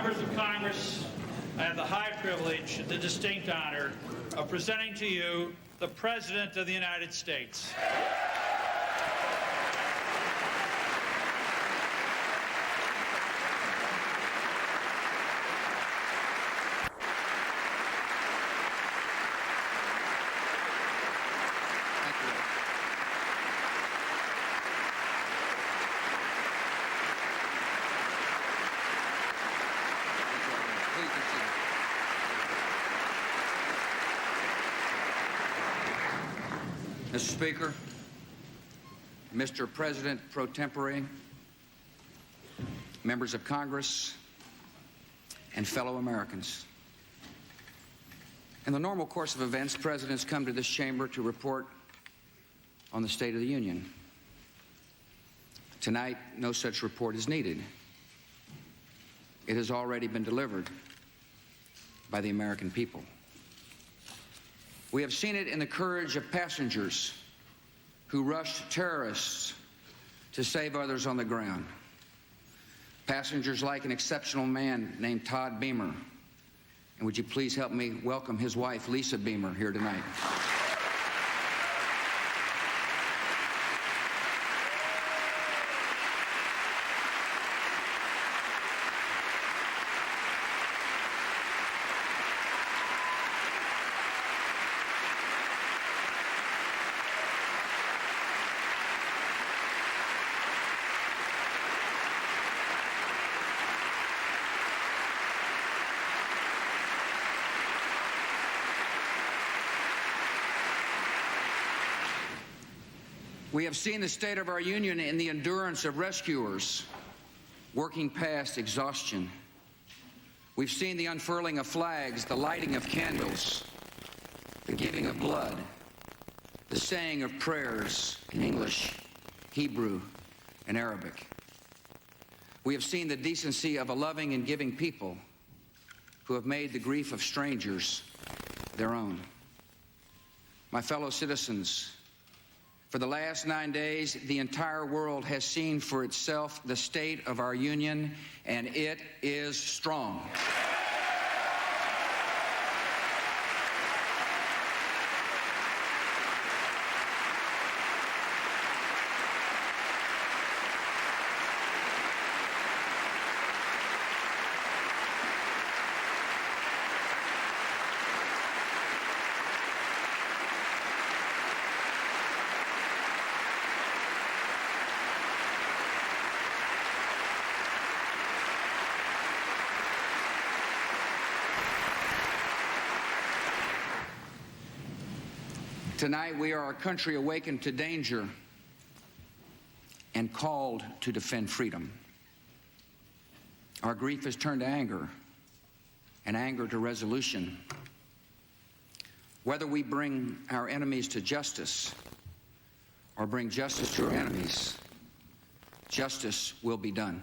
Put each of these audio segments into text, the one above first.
Members of Congress, I have the high privilege and the distinct honor of presenting to you the President of the United States. Mr. Speaker, Mr. President pro tempore, members of Congress, and fellow Americans. In the normal course of events, presidents come to this chamber to report on the State of the Union. Tonight, no such report is needed. It has already been delivered by the American people. We have seen it in the courage of passengers who rushed terrorists to save others on the ground. Passengers like an exceptional man named Todd Beamer. And would you please help me welcome his wife, Lisa Beamer, here tonight. We have seen the state of our union in the endurance of rescuers working past exhaustion. We've seen the unfurling of flags, the lighting of candles, the giving of blood, the saying of prayers in English, Hebrew, and Arabic. We have seen the decency of a loving and giving people who have made the grief of strangers their own. My fellow citizens, for the last 9 days, the entire world has seen for itself the state of our union, and it is strong. Tonight, we are a country awakened to danger and called to defend freedom. Our grief has turned to anger, and anger to resolution. Whether we bring our enemies to justice or bring justice to our enemies, justice will be done.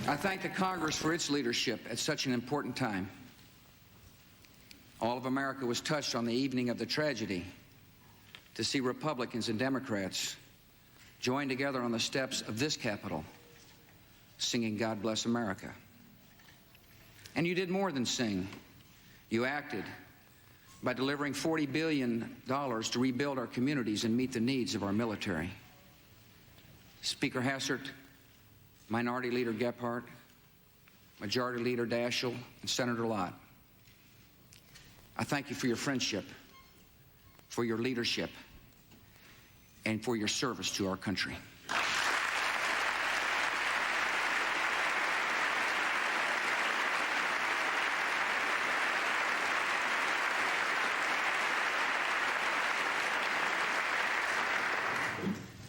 I thank the Congress for its leadership at such an important time. All of America was touched on the evening of the tragedy to see Republicans and Democrats join together on the steps of this Capitol, singing God Bless America. And you did more than sing. You acted by delivering $40 billion to rebuild our communities and meet the needs of our military. Speaker Hassert, Minority Leader Gephardt, Majority Leader Daschle, and Senator Lott, I thank you for your friendship, for your leadership, and for your service to our country.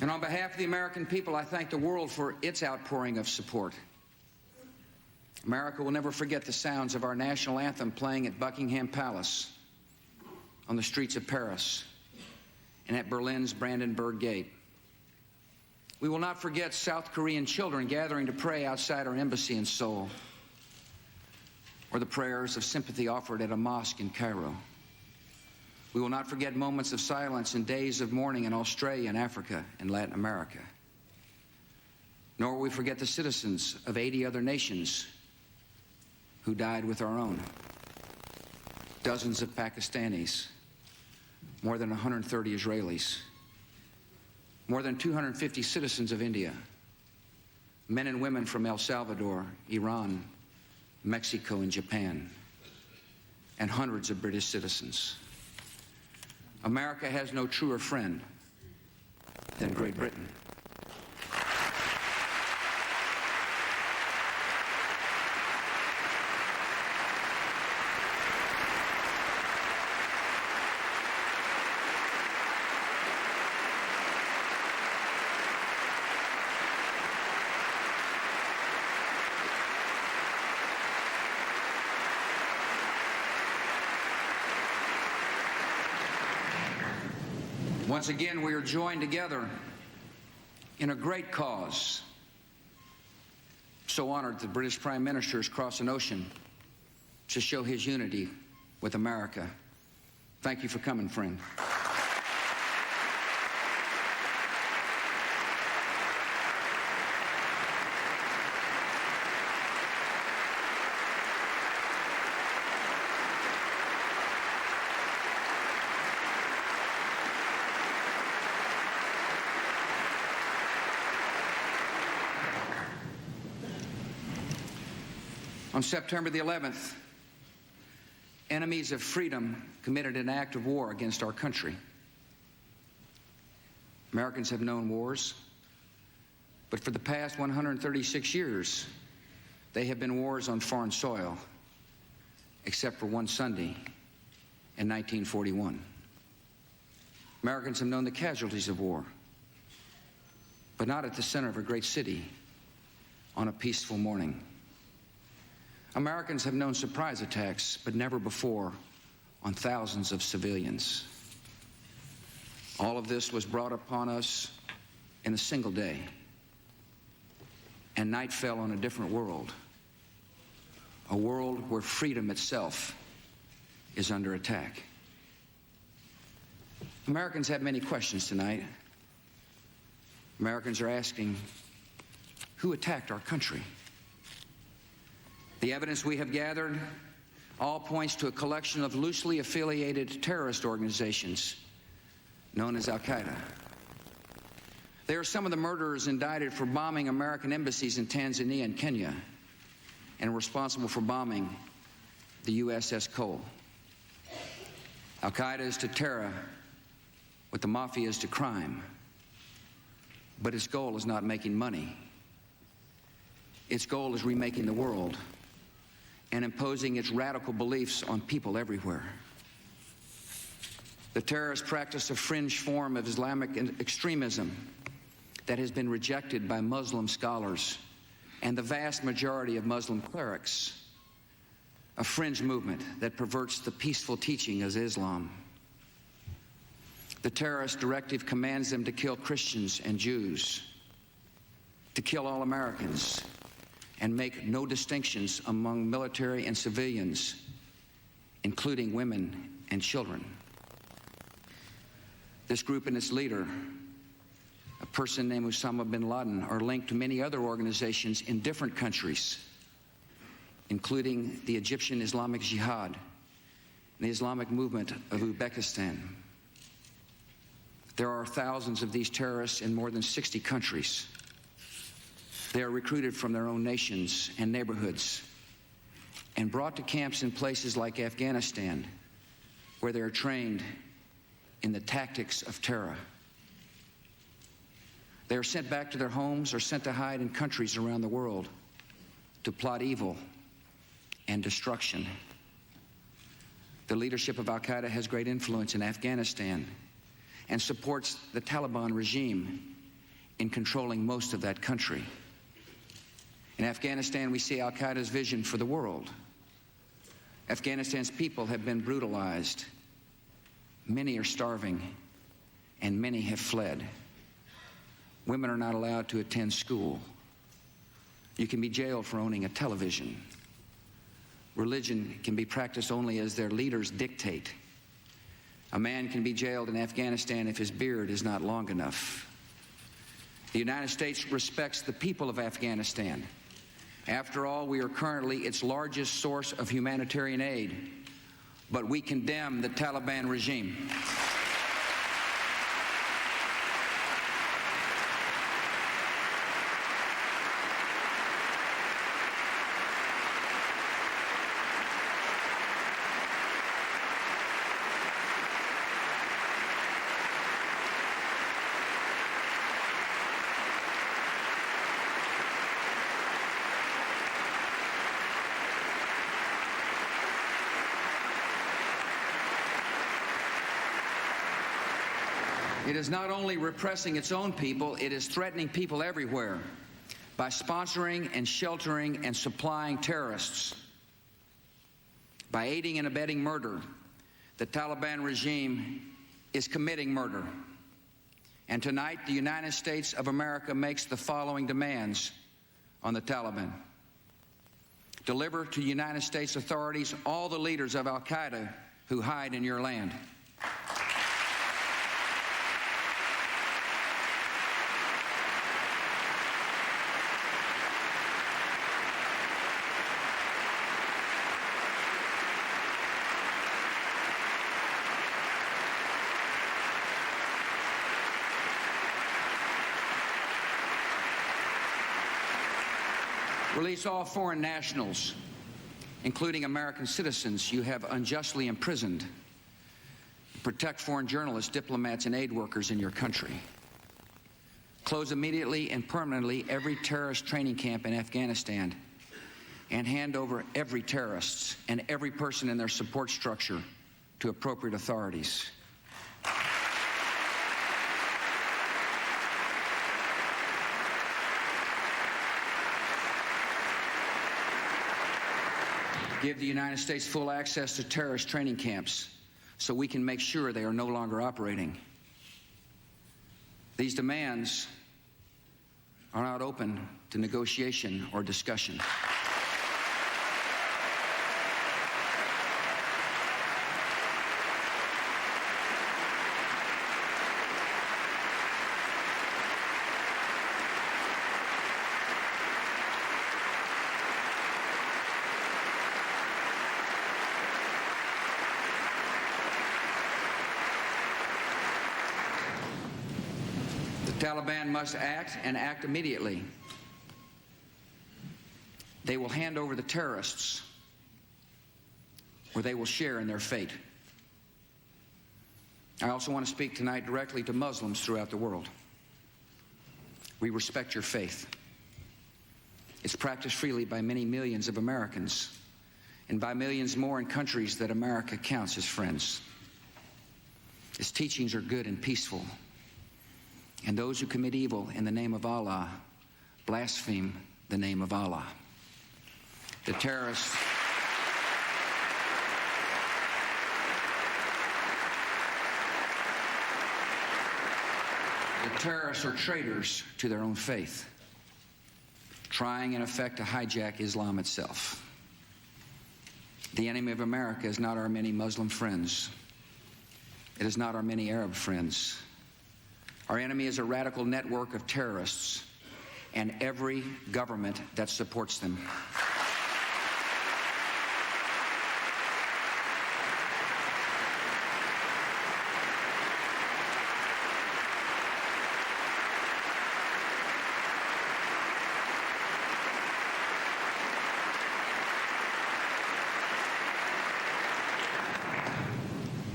And on behalf of the American people, I thank the world for its outpouring of support. America will never forget the sounds of our national anthem playing at Buckingham Palace, on the streets of Paris, and at Berlin's Brandenburg Gate. We will not forget South Korean children gathering to pray outside our embassy in Seoul, or the prayers of sympathy offered at a mosque in Cairo. We will not forget moments of silence and days of mourning in Australia and Africa and Latin America. Nor will we forget the citizens of 80 other nations who died with our own. Dozens of Pakistanis, more than 130 Israelis, more than 250 citizens of India, men and women from El Salvador, Iran, Mexico, and Japan, and hundreds of British citizens. America has no truer friend than Great Britain. Once again, we are joined together in a great cause. So honored the British Prime Minister has crossed an ocean to show his unity with America. Thank you for coming, friend. On September the 11th, enemies of freedom committed an act of war against our country. Americans have known wars, but for the past 136 years, they have been wars on foreign soil, except for one Sunday in 1941. Americans have known the casualties of war, but not at the center of a great city on a peaceful morning. Americans have known surprise attacks, but never before on thousands of civilians. All of this was brought upon us in a single day, and night fell on a different world, a world where freedom itself is under attack. Americans have many questions tonight. Americans are asking, who attacked our country? The evidence we have gathered all points to a collection of loosely affiliated terrorist organizations known as Al-Qaeda. They are some of the murderers indicted for bombing American embassies in Tanzania and Kenya and responsible for bombing the USS Cole. Al-Qaeda is to terror what the mafia is to crime, but its goal is not making money. Its goal is remaking the world and imposing its radical beliefs on people everywhere. The terrorists practice a fringe form of Islamic extremism that has been rejected by Muslim scholars and the vast majority of Muslim clerics, a fringe movement that perverts the peaceful teaching of Islam. The terrorist directive commands them to kill Christians and Jews, to kill all Americans, and make no distinctions among military and civilians, including women and children. This group and its leader, a person named Osama bin Laden, are linked to many other organizations in different countries, including the Egyptian Islamic Jihad and the Islamic movement of Uzbekistan. There are thousands of these terrorists in more than 60 countries. They are recruited from their own nations and neighborhoods and brought to camps in places like Afghanistan, where they are trained in the tactics of terror. They are sent back to their homes or sent to hide in countries around the world to plot evil and destruction. The leadership of Al-Qaeda has great influence in Afghanistan and supports the Taliban regime in controlling most of that country. In Afghanistan, we see Al-Qaeda's vision for the world. Afghanistan's people have been brutalized. Many are starving, and many have fled. Women are not allowed to attend school. You can be jailed for owning a television. Religion can be practiced only as their leaders dictate. A man can be jailed in Afghanistan if his beard is not long enough. The United States respects the people of Afghanistan. After all, we are currently its largest source of humanitarian aid, but we condemn the Taliban regime. It is not only repressing its own people, it is threatening people everywhere by sponsoring and sheltering and supplying terrorists. By aiding and abetting murder, the Taliban regime is committing murder. And tonight, the United States of America makes the following demands on the Taliban. Deliver to United States authorities all the leaders of al-Qaeda who hide in your land. Release all foreign nationals, including American citizens you have unjustly imprisoned. Protect foreign journalists, diplomats, and aid workers in your country. Close immediately and permanently every terrorist training camp in Afghanistan, and hand over every terrorist and every person in their support structure to appropriate authorities. Give the United States full access to terrorist training camps so we can make sure they are no longer operating. These demands are not open to negotiation or discussion. The Taliban must act, and act immediately. They will hand over the terrorists, or they will share in their fate. I also want to speak tonight directly to Muslims throughout the world. We respect your faith. It's practiced freely by many millions of Americans, and by millions more in countries that America counts as friends. Its teachings are good and peaceful. And those who commit evil in the name of Allah blaspheme the name of Allah. The terrorists are traitors to their own faith, trying in effect to hijack Islam itself. The enemy of America is not our many Muslim friends. It is not our many Arab friends. Our enemy is a radical network of terrorists and every government that supports them.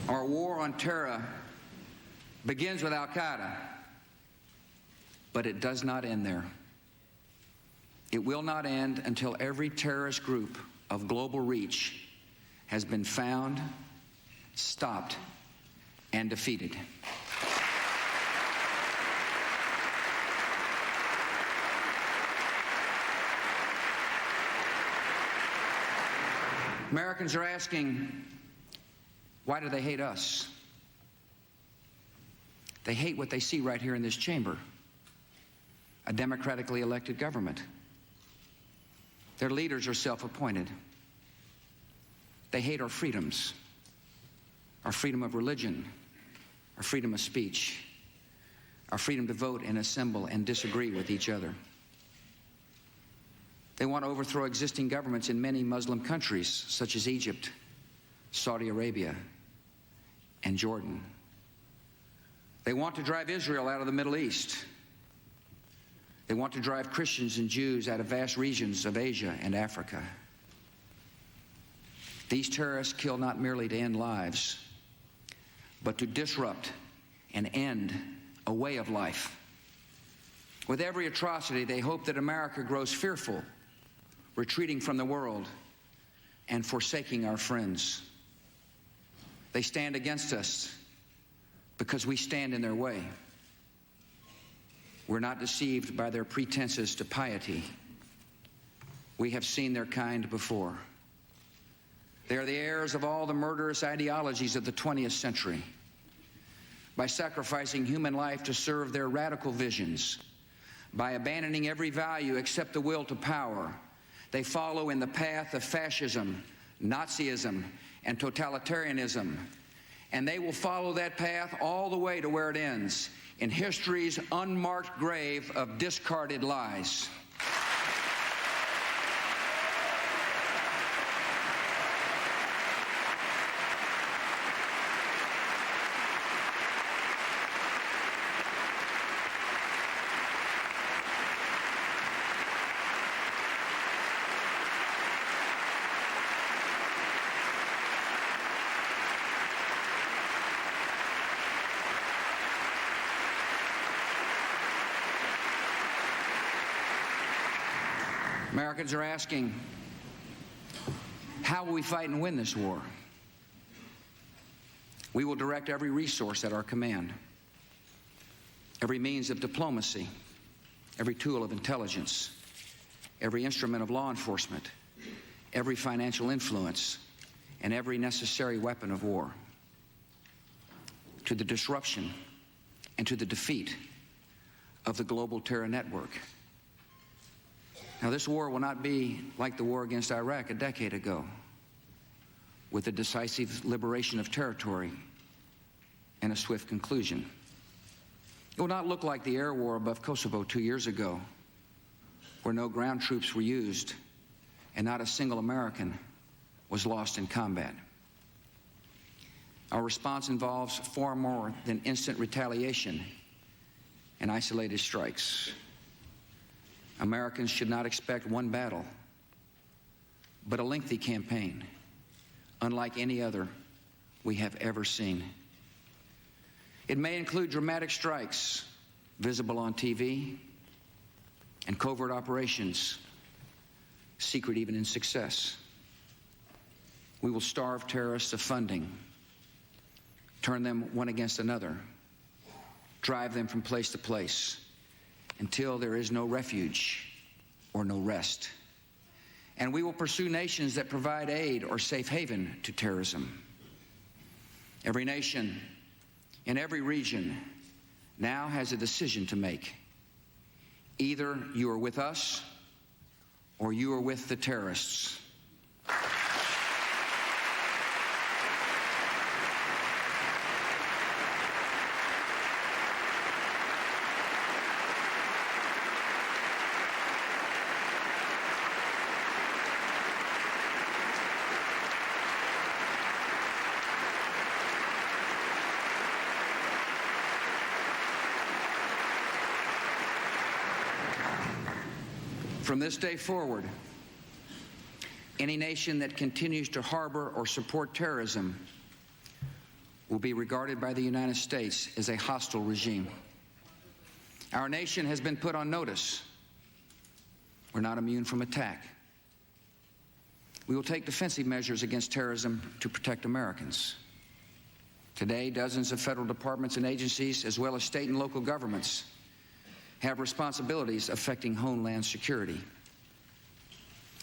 Our war on terror begins with al-Qaeda, but it does not end there. It will not end until every terrorist group of global reach has been found, stopped, and defeated. Americans are asking, why do they hate us? They hate what they see right here in this chamber. a democratically elected government. Their leaders are self-appointed. They hate our freedoms, our freedom of religion, our freedom of speech, our freedom to vote and assemble and disagree with each other. They want to overthrow existing governments in many Muslim countries, such as Egypt, Saudi Arabia, and Jordan. They want to drive Israel out of the Middle East. They want to drive Christians and Jews out of vast regions of Asia and Africa. These terrorists kill not merely to end lives, but to disrupt and end a way of life. With every atrocity, they hope that America grows fearful, retreating from the world and forsaking our friends. They stand against us because we stand in their way. We're not deceived by their pretenses to piety. We have seen their kind before. They are the heirs of all the murderous ideologies of the 20th century. By sacrificing human life to serve their radical visions, by abandoning every value except the will to power, they follow in the path of fascism, Nazism, and totalitarianism. And they will follow that path all the way to where it ends, in history's unmarked grave of discarded lies. Americans are asking, how will we fight and win this war? We will direct every resource at our command, every means of diplomacy, every tool of intelligence, every instrument of law enforcement, every financial influence, and every necessary weapon of war to the disruption and to the defeat of the global terror network. Now, this war will not be like the war against Iraq a decade ago, with a decisive liberation of territory and a swift conclusion. It will not look like the air war above Kosovo 2 years ago, where no ground troops were used and not a single American was lost in combat. Our response involves far more than instant retaliation and isolated strikes. Americans should not expect one battle, but a lengthy campaign, unlike any other we have ever seen. It may include dramatic strikes visible on TV and covert operations, secret even in success. We will starve terrorists of funding, turn them one against another, drive them from place to place, until there is no refuge or no rest. And we will pursue nations that provide aid or safe haven to terrorism. Every nation in every region now has a decision to make. Either you are with us or you are with the terrorists. From this day forward, any nation that continues to harbor or support terrorism will be regarded by the United States as a hostile regime. Our nation has been put on notice. We're not immune from attack. We will take defensive measures against terrorism to protect Americans. Today, dozens of federal departments and agencies, as well as state and local governments, have responsibilities affecting homeland security.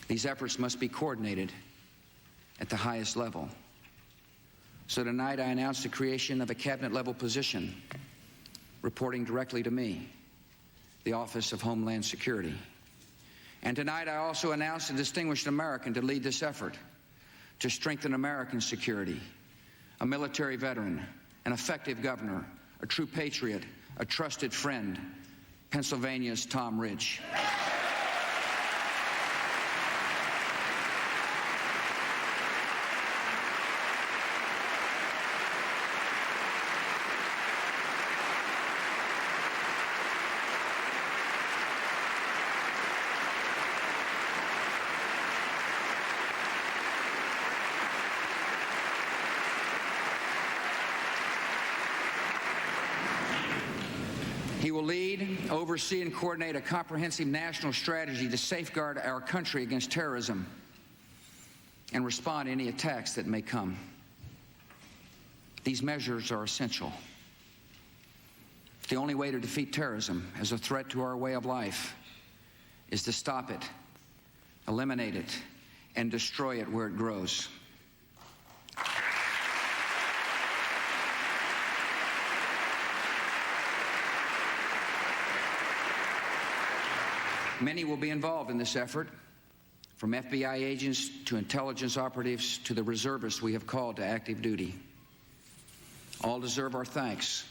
These efforts must be coordinated at the highest level. So tonight I announce the creation of a cabinet-level position reporting directly to me, the Office of Homeland Security. And tonight I also announced a distinguished American to lead this effort to strengthen American security, a military veteran, an effective governor, a true patriot, a trusted friend, Pennsylvania's Tom Ridge. He will lead, oversee, and coordinate a comprehensive national strategy to safeguard our country against terrorism and respond to any attacks that may come. These measures are essential. The only way to defeat terrorism as a threat to our way of life is to stop it, eliminate it, and destroy it where it grows. Many will be involved in this effort, from FBI agents to intelligence operatives to the reservists we have called to active duty. All deserve our thanks,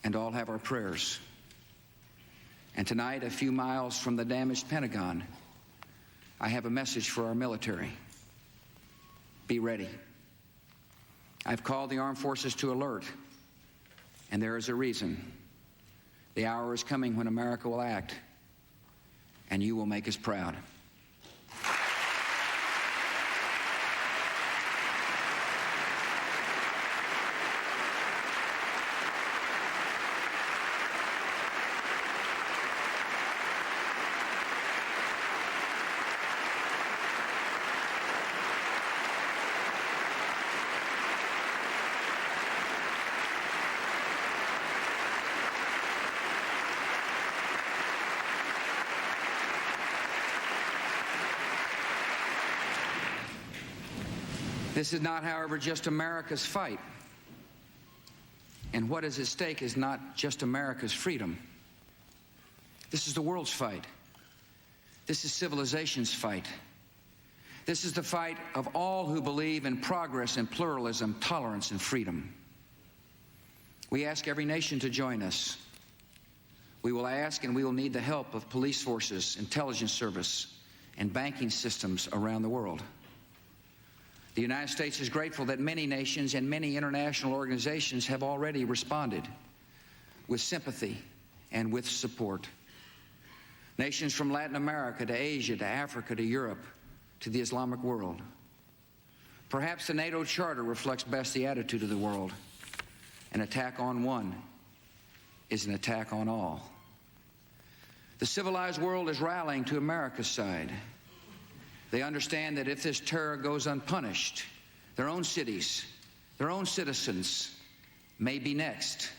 and all have our prayers. And tonight, a few miles from the damaged Pentagon, I have a message for our military. Be ready. I've called the armed forces to alert, and there is a reason. The hour is coming when America will act, and you will make us proud. This is not, however, just America's fight. And what is at stake is not just America's freedom. This is the world's fight. This is civilization's fight. This is the fight of all who believe in progress and pluralism, tolerance and freedom. We ask every nation to join us. We will ask and we will need the help of police forces, intelligence service, and banking systems around the world. The United States is grateful that many nations and many international organizations have already responded with sympathy and with support. Nations from Latin America to Asia to Africa to Europe to the Islamic world. Perhaps the NATO Charter reflects best the attitude of the world. An attack on one is an attack on all. The civilized world is rallying to America's side. They understand that if this terror goes unpunished, their own cities, their own citizens may be next.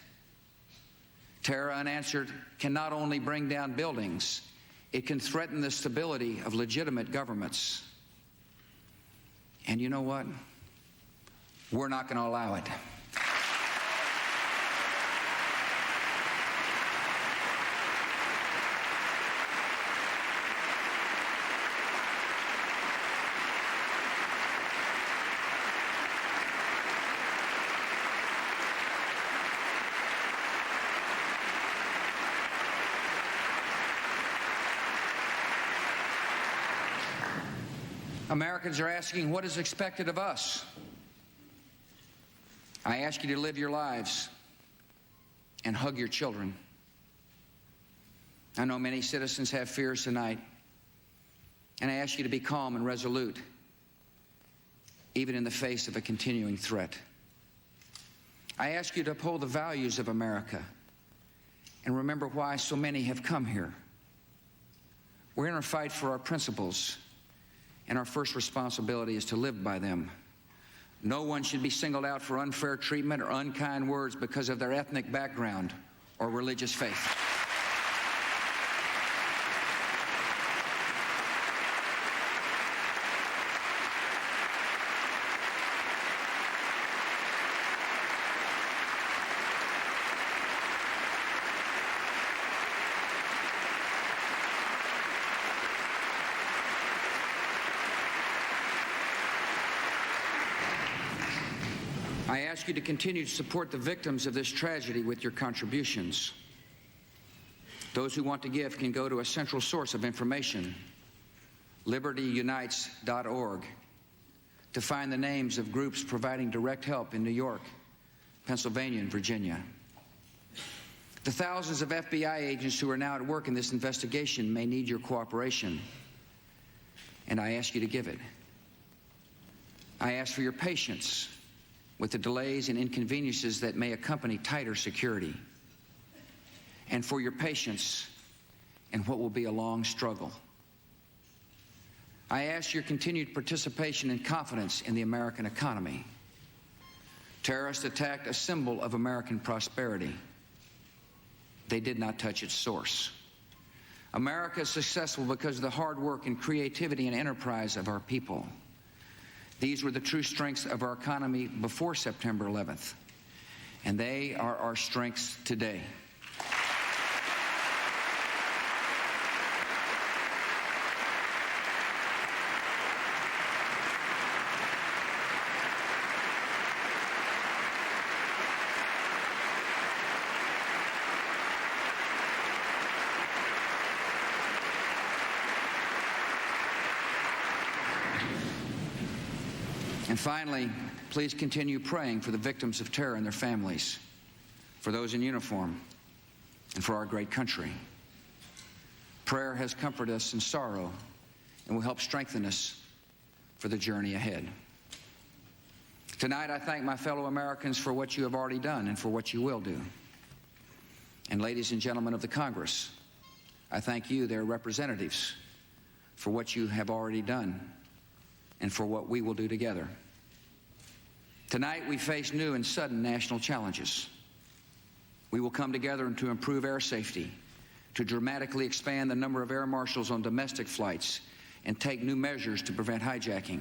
Terror unanswered can not only bring down buildings, it can threaten the stability of legitimate governments. And you know what? We're not going to allow it. Americans are asking what is expected of us. I ask you to live your lives and hug your children. I know many citizens have fears tonight, and I ask you to be calm and resolute, even in the face of a continuing threat. I ask you to uphold the values of America and remember why so many have come here. We're in a fight for our principles, and our first responsibility is to live by them. No one should be singled out for unfair treatment or unkind words because of their ethnic background or religious faith. I ask you to continue to support the victims of this tragedy with your contributions. Those who want to give can go to a central source of information, libertyunites.org, to find the names of groups providing direct help in New York, Pennsylvania, and Virginia. The thousands of FBI agents who are now at work in this investigation may need your cooperation, and I ask you to give it. I ask for your patience with the delays and inconveniences that may accompany tighter security, and for your patience in what will be a long struggle. I ask your continued participation and confidence in the American economy. Terrorists attacked a symbol of American prosperity. They did not touch its source. America is successful because of the hard work and creativity and enterprise of our people. These were the true strengths of our economy before September 11th, and they are our strengths today. And finally, please continue praying for the victims of terror and their families, for those in uniform, and for our great country. Prayer has comforted us in sorrow and will help strengthen us for the journey ahead. Tonight, I thank my fellow Americans for what you have already done and for what you will do. And ladies and gentlemen of the Congress, I thank you, their representatives, for what you have already done and for what we will do together. Tonight, we face new and sudden national challenges. We will come together to improve air safety, to dramatically expand the number of air marshals on domestic flights, and take new measures to prevent hijacking.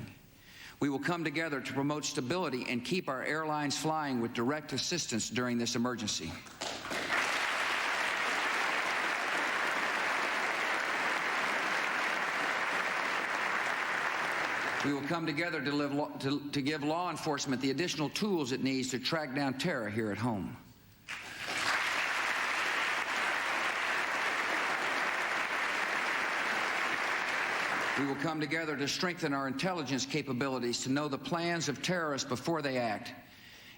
We will come together to promote stability and keep our airlines flying with direct assistance during this emergency. We will come together to give law enforcement the additional tools it needs to track down terror here at home. We will come together to strengthen our intelligence capabilities, to know the plans of terrorists before they act,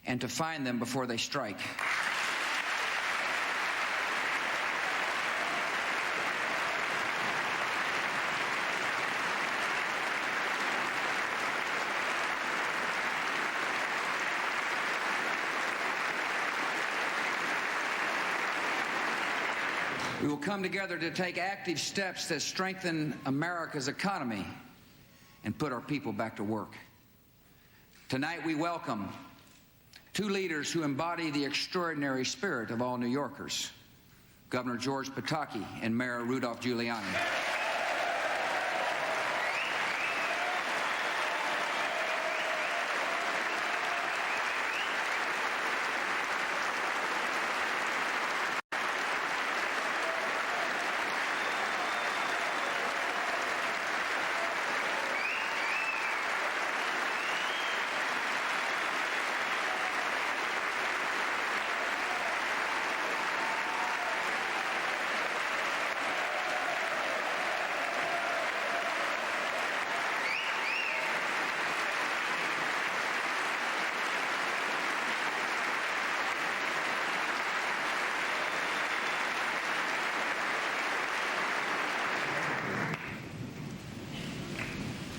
and to find them before they strike. We will come together to take active steps that strengthen America's economy and put our people back to work. Tonight, we welcome two leaders who embody the extraordinary spirit of all New Yorkers, Governor George Pataki and Mayor Rudolph Giuliani.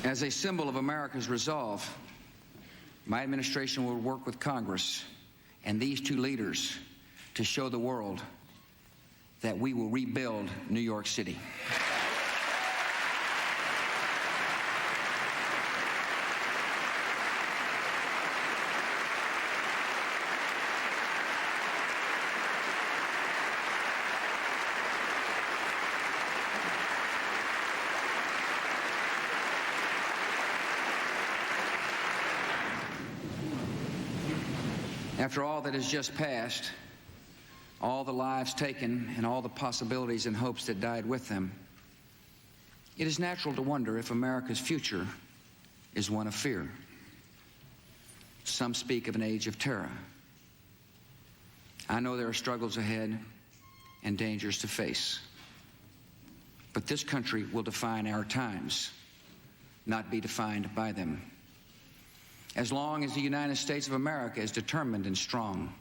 As a symbol of America's resolve, my administration will work with Congress and these two leaders to show the world that we will rebuild New York City. After all that has just passed, all the lives taken and all the possibilities and hopes that died with them, it is natural to wonder if America's future is one of fear. Some speak of an age of terror. I know there are struggles ahead and dangers to face. But this country will define our times, not be defined by them. As long as the United States of America is determined and strong,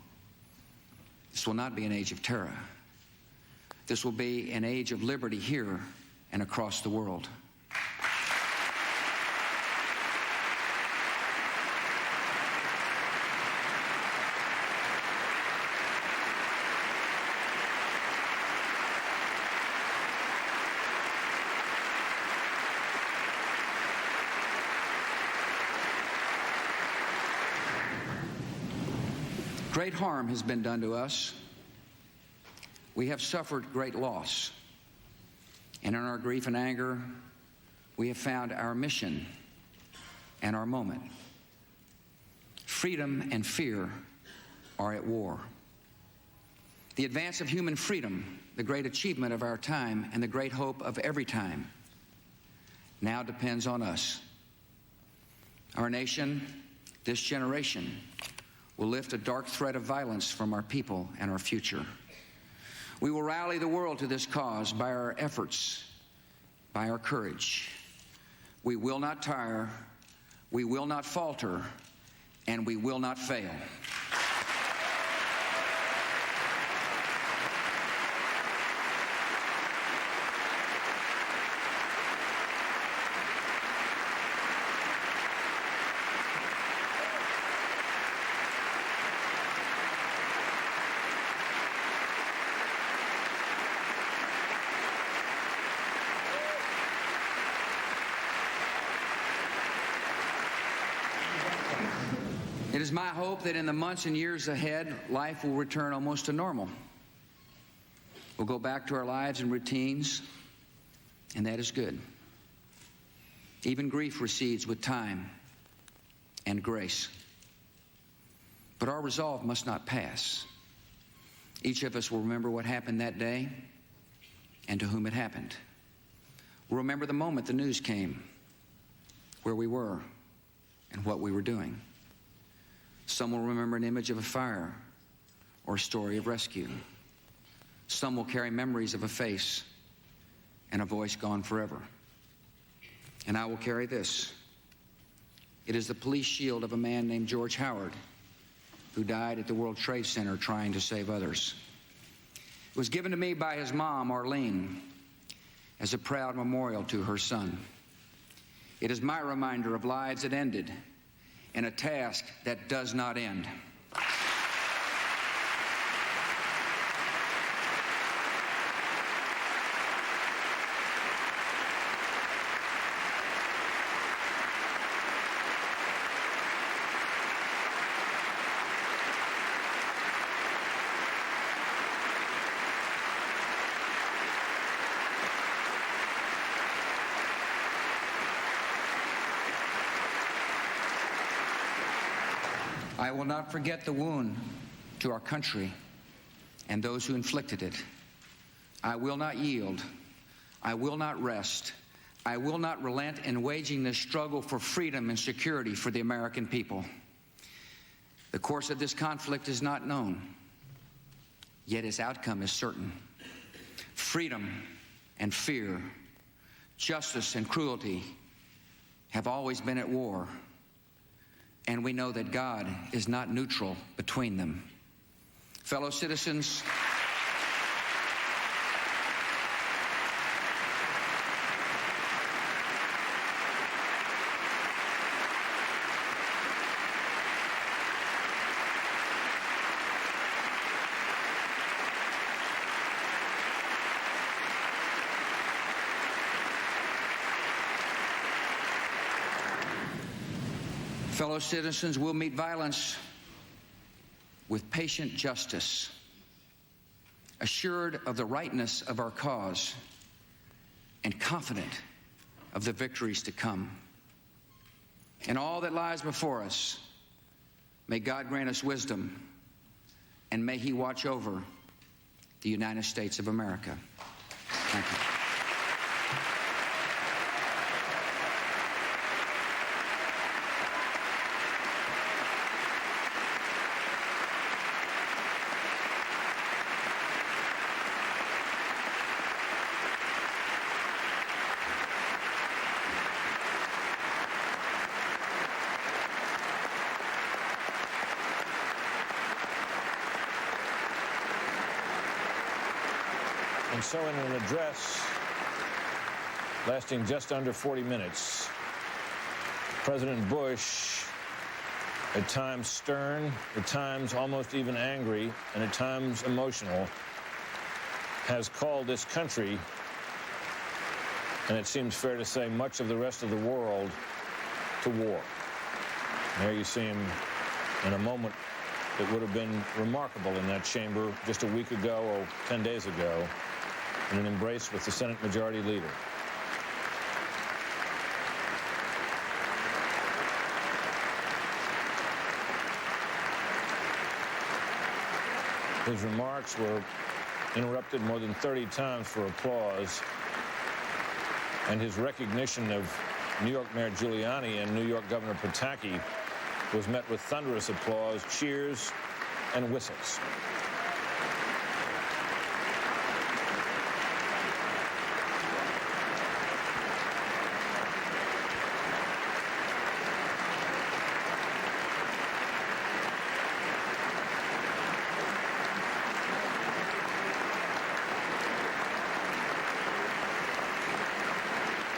this will not be an age of terror. This will be an age of liberty here and across the world. Great harm has been done to us. We have suffered great loss. And in our grief and anger, we have found our mission and our moment. Freedom and fear are at war. The advance of human freedom, the great achievement of our time and the great hope of every time, now depends on us. Our nation, this generation, will lift a dark threat of violence from our people and our future. We will rally the world to this cause by our efforts, by our courage. We will not tire, we will not falter, and we will not fail. It is my hope that in the months and years ahead, life will return almost to normal. We'll go back to our lives and routines, and that is good. Even grief recedes with time and grace. But our resolve must not pass. Each of us will remember what happened that day and to whom it happened. We'll remember the moment the news came, where we were, and what we were doing. Some will remember an image of a fire or a story of rescue. Some will carry memories of a face and a voice gone forever. And I will carry this. It is the police shield of a man named George Howard, who died at the World Trade Center trying to save others. It was given to me by his mom, Arlene, as a proud memorial to her son. It is my reminder of lives that ended and a task that does not end. I will not forget the wound to our country and those who inflicted it. I will not yield. I will not rest. I will not relent in waging this struggle for freedom and security for the American people. The course of this conflict is not known, yet its outcome is certain. Freedom and fear, justice and cruelty have always been at war. And we know that God is not neutral between them. Fellow citizens, we'll meet violence with patient justice, assured of the rightness of our cause, and confident of the victories to come. In all that lies before us, may God grant us wisdom, and may He watch over the United States of America. Thank you. And so in an address lasting just under 40 minutes, President Bush, at times stern, at times almost even angry, and at times emotional, has called this country, and it seems fair to say much of the rest of the world, to war. And there you see him in a moment that would have been remarkable in that chamber just a week ago or 10 days ago, in an embrace with the Senate Majority Leader. His remarks were interrupted more than 30 times for applause, and his recognition of New York Mayor Giuliani and New York Governor Pataki was met with thunderous applause, cheers, and whistles.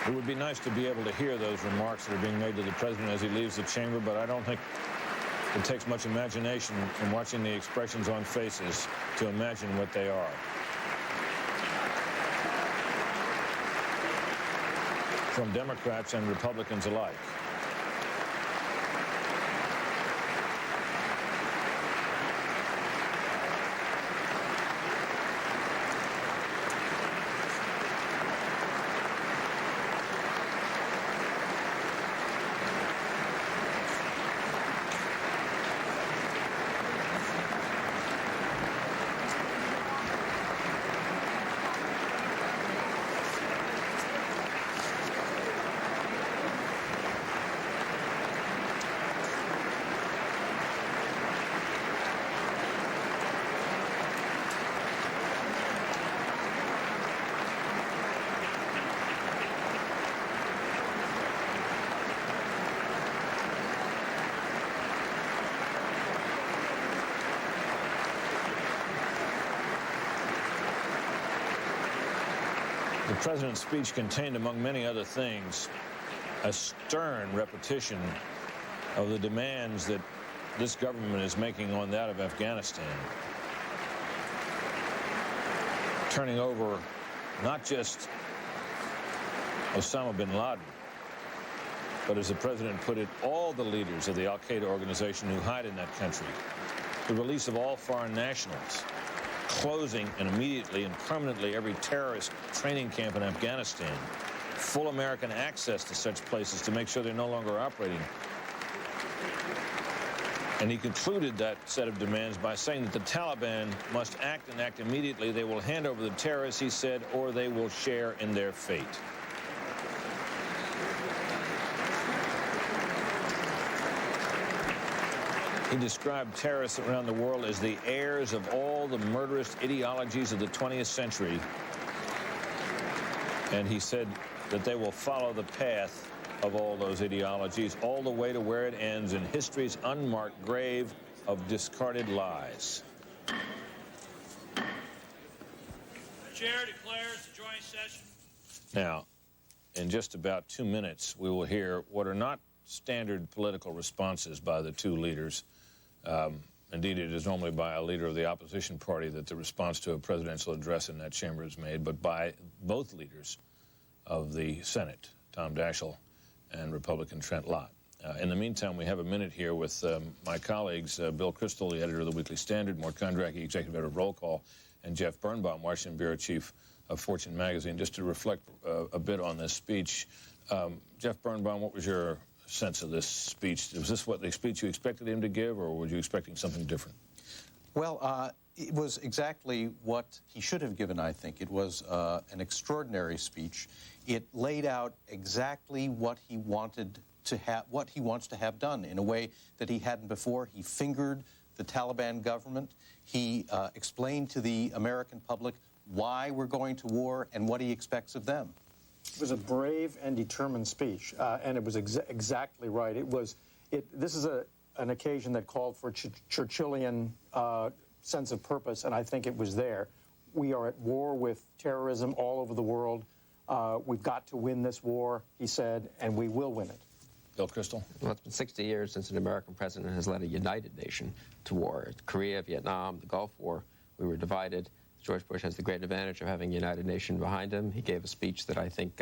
It would be nice to be able to hear those remarks that are being made to the president as he leaves the chamber, but I don't think it takes much imagination from watching the expressions on faces to imagine what they are. From Democrats and Republicans alike. The president's speech contained, among many other things, a stern repetition of the demands that this government is making on that of Afghanistan. Turning over not just Osama bin Laden, but as the president put it, all the leaders of the al-Qaeda organization who hide in that country. The release of all foreign nationals. Closing and immediately and permanently every terrorist training camp in Afghanistan. Full American access to such places to make sure they're no longer operating. And he concluded that set of demands by saying that the Taliban must act and act immediately. They will hand over the terrorists, he said, or they will share in their fate. He described terrorists around the world as the heirs of all the murderous ideologies of the 20th century. And he said that they will follow the path of all those ideologies all the way to where it ends in history's unmarked grave of discarded lies. The chair declares the joint session. Now, in just about 2 minutes, we will hear what are not standard political responses by the two leaders. Indeed, it is normally by a leader of the opposition party that the response to a presidential address in that chamber is made, but by both leaders of the Senate, Tom Daschle and Republican Trent Lott. In the meantime, we have a minute here with my colleagues, Bill Kristol, the editor of the Weekly Standard, Mort Kondracki, executive editor of Roll Call, and Jeff Birnbaum, Washington bureau chief of Fortune magazine, just to reflect a bit on this speech. Jeff Birnbaum, what was your sense of this speech? Was this what the speech you expected him to give, or were you expecting something different? Well, it was exactly what he should have given, I think. It was an extraordinary speech. It laid out exactly what he wanted to have, what he wants to have done in a way that he hadn't before. He fingered the Taliban government. He explained to the American public why we're going to war and what he expects of them. It was a brave and determined speech, and it was exactly right. This is an occasion that called for Churchillian sense of purpose, and I think it was there. We are at war with terrorism all over the world. We've got to win this war, he said, and we will win it. Bill Kristol. Well, it's been 60 years since an American president has led a united nation to war. Korea, Vietnam, the Gulf War, we were divided. George Bush has the great advantage of having a united nation behind him. He gave a speech that I think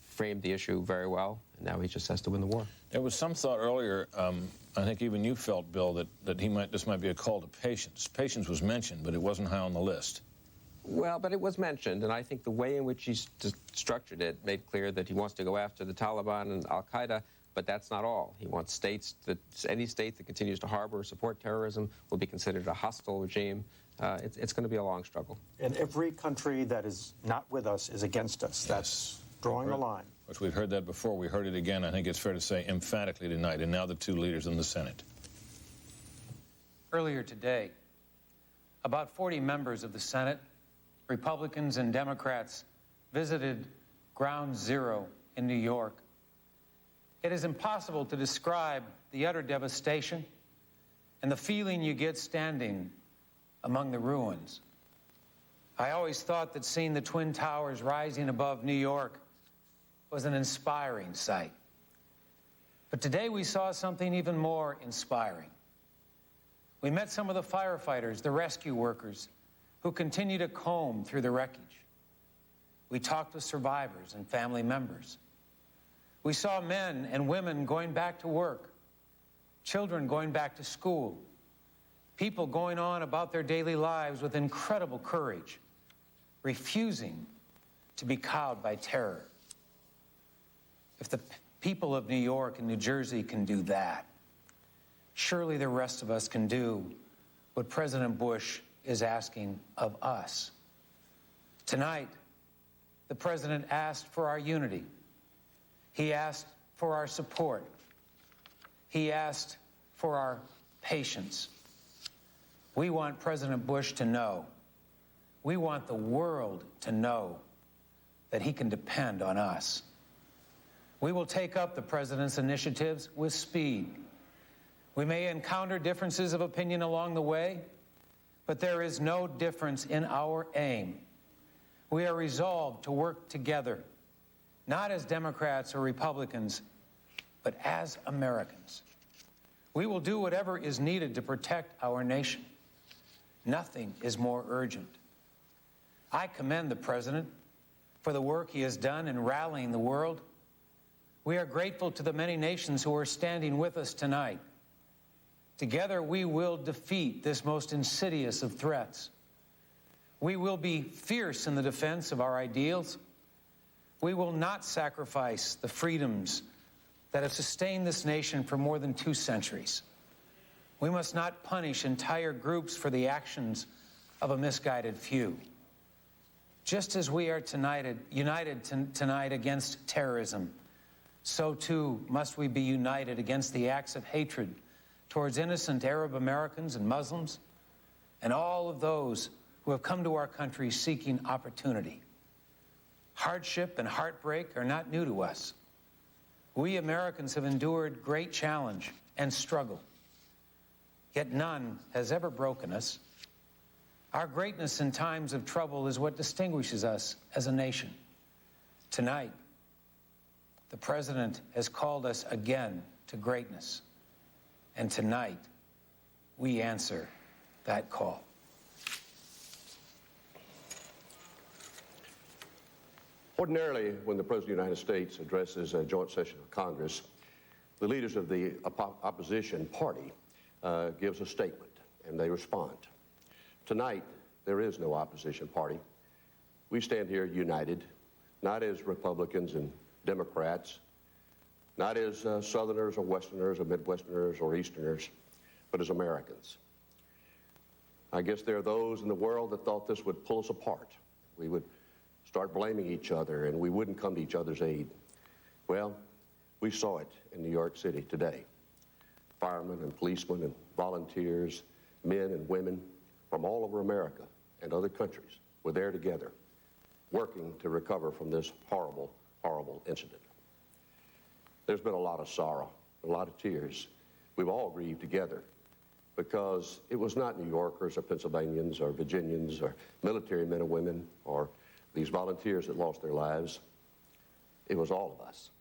framed the issue very well, and now he just has to win the war. There was some thought earlier, I think even you felt, Bill, that this might be a call to patience. Patience was mentioned, but it wasn't high on the list. Well, but it was mentioned, and I think the way in which he structured it made clear that he wants to go after the Taliban and al-Qaeda, but that's not all. He wants states that any state that continues to harbor or support terrorism will be considered a hostile regime. It's going to be a long struggle. And every country that is not with us is against us. That's drawing the line. Which we've heard that before. We heard it again, I think it's fair to say, emphatically tonight, and now the two leaders in the Senate. Earlier today, about 40 members of the Senate, Republicans and Democrats, visited Ground Zero in New York. It is impossible to describe the utter devastation and the feeling you get standing among the ruins. I always thought that seeing the Twin Towers rising above New York was an inspiring sight. But today we saw something even more inspiring. We met some of the firefighters, the rescue workers, who continue to comb through the wreckage. We talked with survivors and family members. We saw men and women going back to work, children going back to school, people going on about their daily lives with incredible courage, refusing to be cowed by terror. If the people of New York and New Jersey can do that, surely the rest of us can do what President Bush is asking of us. Tonight, the President asked for our unity. He asked for our support. He asked for our patience. We want President Bush to know, we want the world to know that he can depend on us. We will take up the President's initiatives with speed. We may encounter differences of opinion along the way, but there is no difference in our aim. We are resolved to work together, not as Democrats or Republicans, but as Americans. We will do whatever is needed to protect our nation. Nothing is more urgent. I commend the President for the work he has done in rallying the world. We are grateful to the many nations who are standing with us tonight. Together, we will defeat this most insidious of threats. We will be fierce in the defense of our ideals. We will not sacrifice the freedoms that have sustained this nation for more than 2 centuries. We must not punish entire groups for the actions of a misguided few. Just as we are united tonight against terrorism, so too must we be united against the acts of hatred towards innocent Arab Americans and Muslims, and all of those who have come to our country seeking opportunity. Hardship and heartbreak are not new to us. We Americans have endured great challenge and struggle, yet none has ever broken us. Our greatness in times of trouble is what distinguishes us as a nation. Tonight, the President has called us again to greatness. And tonight, we answer that call. Ordinarily, when the President of the United States addresses a joint session of Congress, the leaders of the opposition party gives a statement, and they respond. Tonight, there is no opposition party. We stand here united, not as Republicans and Democrats, not as Southerners or Westerners or Midwesterners or Easterners, but as Americans. I guess there are those in the world that thought this would pull us apart. We would start blaming each other and we wouldn't come to each other's aid. Well, we saw it in New York City today. Firemen and policemen and volunteers, men and women from all over America and other countries were there together, working to recover from this horrible, horrible incident. There's been a lot of sorrow, a lot of tears. We've all grieved together. because it was not New Yorkers or Pennsylvanians or Virginians or military men and women or these volunteers that lost their lives. It was all of us.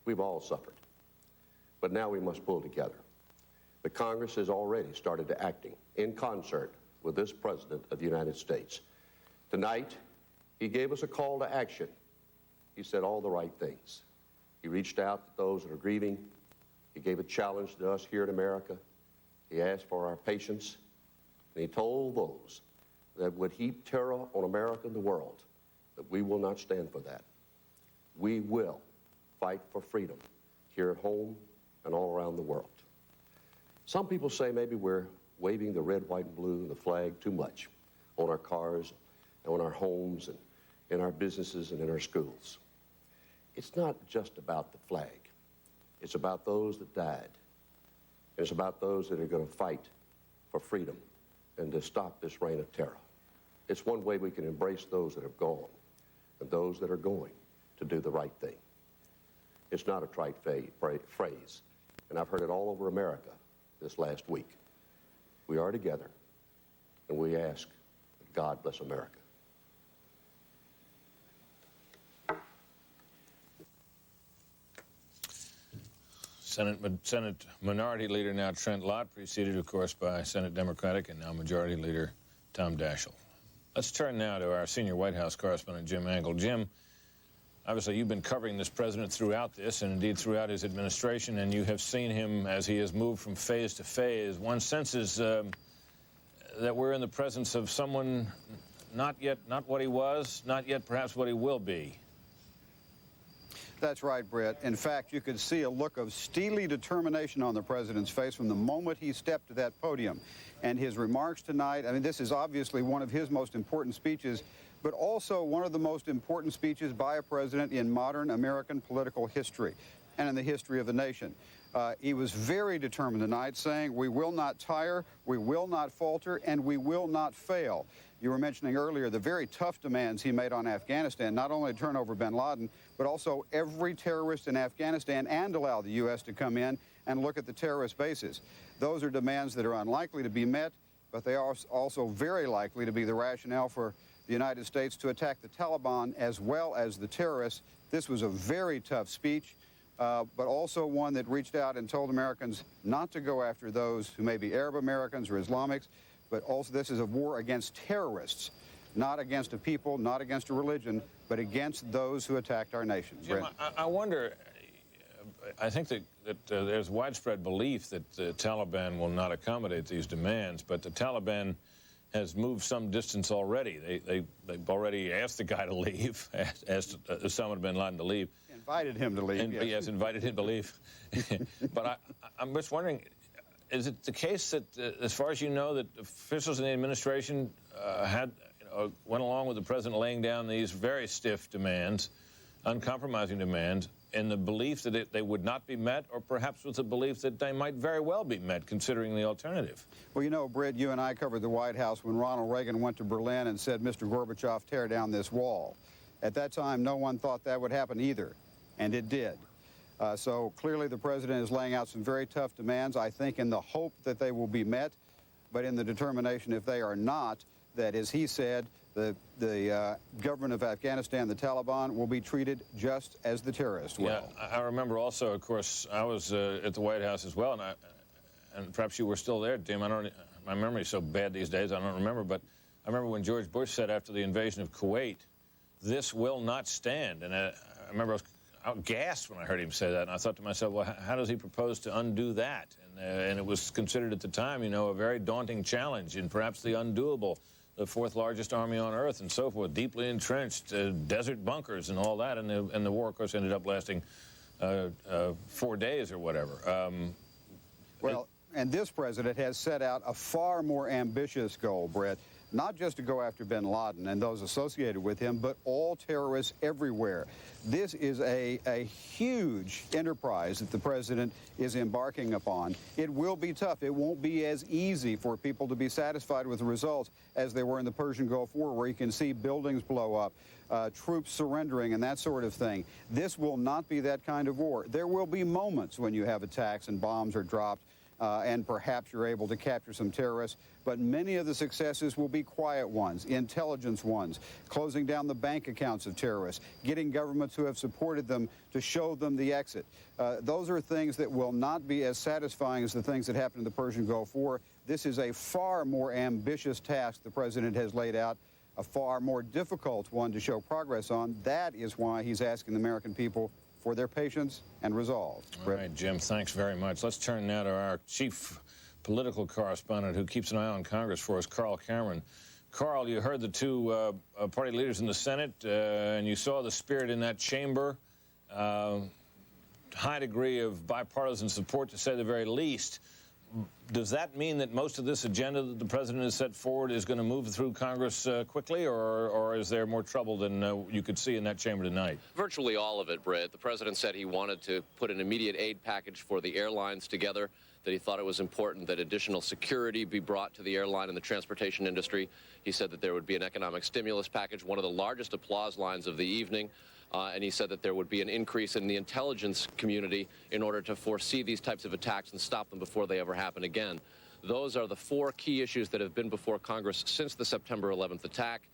We've all suffered. But now we must pull together. The Congress has already started acting in concert with this President of the United States. Tonight, he gave us a call to action. He said all the right things. He reached out to those that are grieving. He gave a challenge to us here in America. He asked for our patience. And he told those that would heap terror on America and the world that we will not stand for that. We will fight for freedom here at home and all around the world. Some people say maybe we're waving the red, white, and blue and the flag too much on our cars, and on our homes, and in our businesses and in our schools. It's not just about the flag. It's about those that died. And it's about those that are going to fight for freedom and to stop this reign of terror. It's one way we can embrace those that have gone and those that are going to do the right thing. It's not a trite phrase, and I've heard it all over America this last week. We are together, and we ask that God bless America. Senate Minority Leader now Trent Lott, preceded, of course, by Senate Democratic and now Majority Leader Tom Daschle. Let's turn now to our senior White House correspondent, Jim Angle. Jim, obviously you've been covering this president throughout this, and indeed throughout his administration, and you have seen him as he has moved from phase to phase. One senses that we're in the presence of someone not what he was, not yet perhaps what he will be. That's right, Brett. In fact, you could see a look of steely determination on the president's face from the moment he stepped to that podium. And his remarks tonight, I mean, this is obviously one of his most important speeches, but also one of the most important speeches by a president in modern American political history and in the history of the nation. He was very determined tonight, saying, we will not tire, we will not falter, and we will not fail. You were mentioning earlier the very tough demands he made on Afghanistan, not only to turn over bin Laden, but also every terrorist in Afghanistan and allow the U.S. to come in and look at the terrorist bases. Those are demands that are unlikely to be met, but they are also very likely to be the rationale for the United States to attack the Taliban as well as the terrorists. This was a very tough speech, but also one that reached out and told Americans not to go after those who may be Arab Americans or Islamics, but also this is a war against terrorists, not against a people, not against a religion, but against those who attacked our nation. Jim, I wonder, I think that there's widespread belief that the Taliban will not accommodate these demands, but the Taliban has moved some distance already. They've already asked the guy to leave, asked Osama bin Laden to leave. Invited him to leave, yes, invited him to leave. But I'm just wondering, is it the case that, as far as you know, that officials in the administration went along with the president laying down these very stiff demands, uncompromising demands, in the belief that they would not be met, or perhaps with the belief that they might very well be met, considering the alternative? Well, you know, Britt, you and I covered the White House when Ronald Reagan went to Berlin and said, Mr. Gorbachev, tear down this wall. At that time, no one thought that would happen either, and it did. So clearly the president is laying out some very tough demands, I think in the hope that they will be met, but in the determination if they are not, that, as he said, the government of Afghanistan, the Taliban, will be treated just as the terrorists will. Yeah, I remember also, of course, I was at the White House as well, and perhaps you were still there, Tim. My memory is so bad these days, I don't remember, but I remember when George Bush said after the invasion of Kuwait, this will not stand. And I remember I was aghast when I heard him say that, and I thought to myself, well, how does he propose to undo that? And it was considered at the time, you know, a very daunting challenge and perhaps the undoable. The fourth largest army on earth and so forth, deeply entrenched, desert bunkers and all that, and the war, of course, ended up lasting 4 days or whatever. And this president has set out a far more ambitious goal, Brett, not just to go after bin Laden and those associated with him, but all terrorists everywhere. This is a huge enterprise that the president is embarking upon. It will be tough. It won't be as easy for people to be satisfied with the results as they were in the Persian Gulf War, where you can see buildings blow up, troops surrendering and that sort of thing. This will not be that kind of war. There will be moments when you have attacks and bombs are dropped and perhaps you're able to capture some terrorists. But many of the successes will be quiet ones, intelligence ones, closing down the bank accounts of terrorists, getting governments who have supported them to show them the exit. Those are things that will not be as satisfying as the things that happened in the Persian Gulf War. This is a far more ambitious task the president has laid out, a far more difficult one to show progress on. That is why he's asking the American people for their patience and resolve. All right, Jim, thanks very much. Let's turn now to our chief political correspondent who keeps an eye on Congress for us, Carl Cameron. Carl, you heard the two party leaders in the Senate, and you saw the spirit in that chamber. High degree of bipartisan support, to say the very least. Does that mean that most of this agenda that the president has set forward is going to move through Congress quickly, or is there more trouble than you could see in that chamber tonight? Virtually all of it, Brett. The president said he wanted to put an immediate aid package for the airlines together, that he thought it was important that additional security be brought to the airline and the transportation industry. He said that there would be an economic stimulus package, one of the largest applause lines of the evening. And he said that there would be an increase in the intelligence community in order to foresee these types of attacks and stop them before they ever happen again. Those are the four key issues that have been before Congress since the September 11th attack.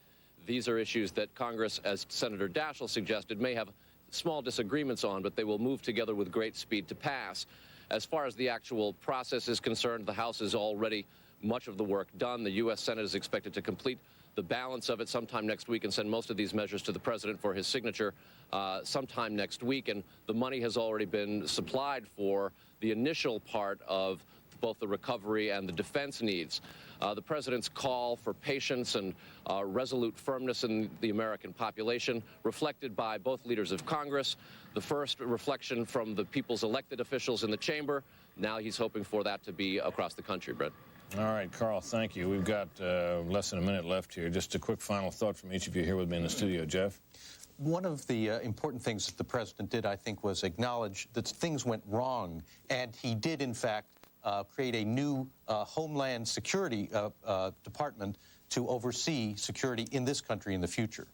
These are issues that Congress, as Senator Daschle suggested, may have small disagreements on, but they will move together with great speed to pass. As far as the actual process is concerned, the House is already much of the work done. The U.S. Senate is expected to complete the balance of it sometime next week and send most of these measures to the president for his signature sometime next week. And the money has already been supplied for the initial part of both the recovery and the defense needs. The president's call for patience and resolute firmness in the American population, reflected by both leaders of Congress. The first reflection from the people's elected officials in the chamber. Now he's hoping for that to be across the country, Brett. All right, Carl, thank you. We've got less than a minute left here. Just a quick final thought from each of you here with me in the studio. Jeff? One of the important things that the president did, I think, was acknowledge that things went wrong, and he did, in fact, create a new Homeland Security Department to oversee security in this country in the future.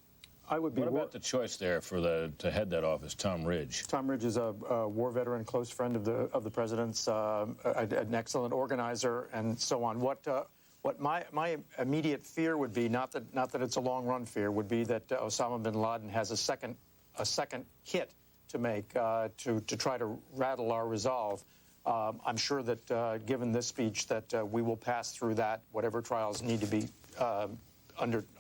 What about the choice there for to head that office, Tom Ridge? Tom Ridge is a war veteran, close friend of the president's, an excellent organizer, and so on. What my immediate fear would be, not that it's a long run fear, would be that Osama bin Laden has a second hit to make to try to rattle our resolve. I'm sure that given this speech that we will pass through that, whatever trials need to be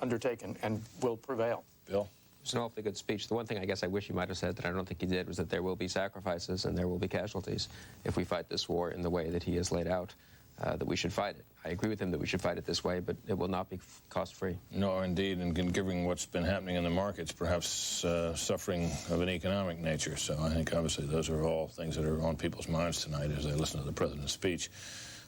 undertaken, and will prevail. Bill? It's an awfully good speech. The one thing I guess I wish he might have said that I don't think he did was that there will be sacrifices and there will be casualties if we fight this war in the way that he has laid out, that we should fight it. I agree with him that we should fight it this way, but it will not be cost-free. No, indeed, and given what's been happening in the markets, perhaps suffering of an economic nature. So I think, obviously, those are all things that are on people's minds tonight as they listen to the president's speech.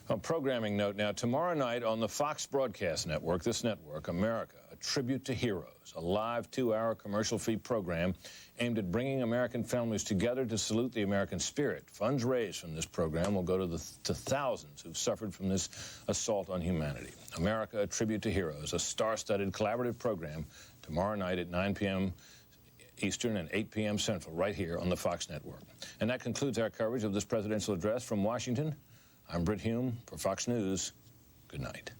A programming note now, tomorrow night on the Fox Broadcast Network, this network, America, A Tribute to Heroes, a live 2-hour commercial-free program aimed at bringing American families together to salute the American spirit. Funds raised from this program will go to thousands who've suffered from this assault on humanity. America, A Tribute to Heroes, a star-studded collaborative program tomorrow night at 9 p.m. Eastern and 8 p.m. Central, right here on the Fox Network. And that concludes our coverage of this presidential address from Washington. I'm Britt Hume for Fox News. Good night.